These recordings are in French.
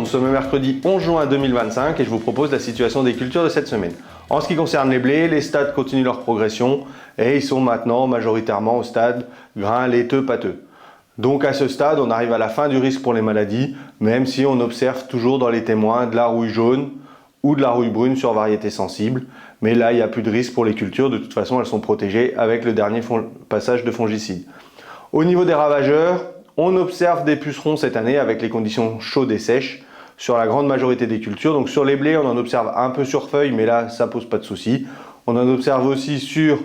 nous sommes le mercredi 11 juin 2025 et je vous propose la situation des cultures de cette semaine. En ce qui concerne les blés, les stades continuent leur progression et ils sont maintenant majoritairement au stade grain laiteux pâteux. Donc à ce stade, on arrive à la fin du risque pour les maladies, même si on observe toujours dans les témoins de la rouille jaune ou de la rouille brune sur variétés sensibles. Mais là, il n'y a plus de risque pour les cultures, de toute façon elles sont protégées avec le dernier passage de fongicides. Au niveau des ravageurs, on observe des pucerons cette année avec les conditions chaudes et sèches sur la grande majorité des cultures. Donc sur les blés, on en observe un peu sur feuilles, mais là, ça pose pas de souci. On en observe aussi sur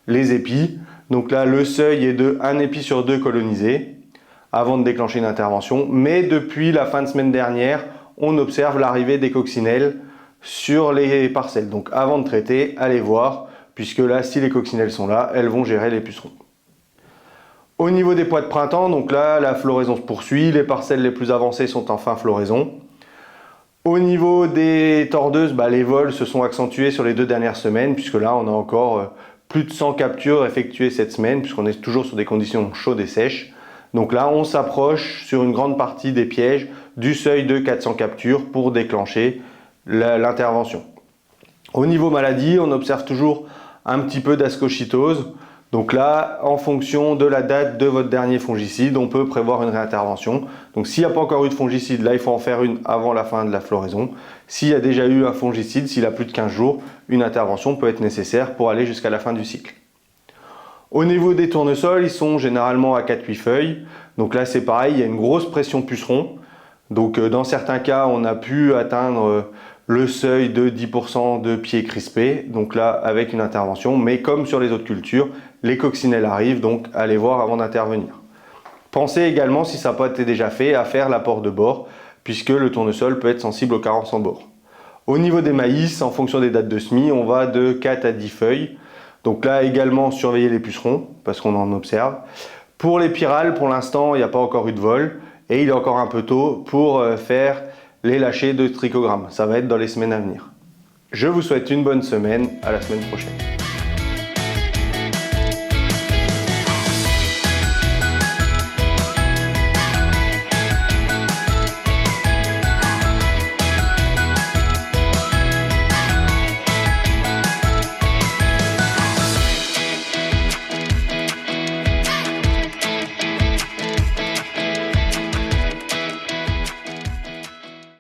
les épis. Donc là, le seuil est de 1 épi sur 2 colonisé avant de déclencher une intervention. Mais depuis la fin de semaine dernière, on observe l'arrivée des coccinelles sur les parcelles. Donc avant de traiter, allez voir, puisque là, si les coccinelles sont là, elles vont gérer les pucerons. Au niveau des pois de printemps, donc là, la floraison se poursuit, les parcelles les plus avancées sont en fin floraison. Au niveau des tordeuses, les vols se sont accentués sur les 2 dernières semaines, puisque là, on a encore plus de 100 captures effectuées cette semaine, puisqu'on est toujours sur des conditions chaudes et sèches. Donc là, on s'approche sur une grande partie des pièges du seuil de 400 captures pour déclencher l'intervention. Au niveau maladie, on observe toujours un petit peu d'ascocytose. Donc là, en fonction de la date de votre dernier fongicide, on peut prévoir une réintervention. Donc s'il n'y a pas encore eu de fongicide, là il faut en faire une avant la fin de la floraison. S'il y a déjà eu un fongicide, s'il a plus de 15 jours, une intervention peut être nécessaire pour aller jusqu'à la fin du cycle. Au niveau des tournesols, ils sont généralement à 4-8 feuilles. Donc là c'est pareil, il y a une grosse pression puceron. Donc dans certains cas, on a pu atteindre le seuil de 10% de pieds crispés, donc là avec une intervention, mais comme sur les autres cultures, les coccinelles arrivent, donc allez voir avant d'intervenir. Pensez également, si ça n'a pas été déjà fait, à faire l'apport de bord, puisque le tournesol peut être sensible aux carences en bord. Au niveau des maïs, en fonction des dates de semis, on va de 4 à 10 feuilles, donc là également surveiller les pucerons, parce qu'on en observe. Pour les pyrales, pour l'instant, il n'y a pas encore eu de vol, et il est encore un peu tôt pour faire les lâchers de trichogramme. Ça va être dans les semaines à venir. Je vous souhaite une bonne semaine, à la semaine prochaine.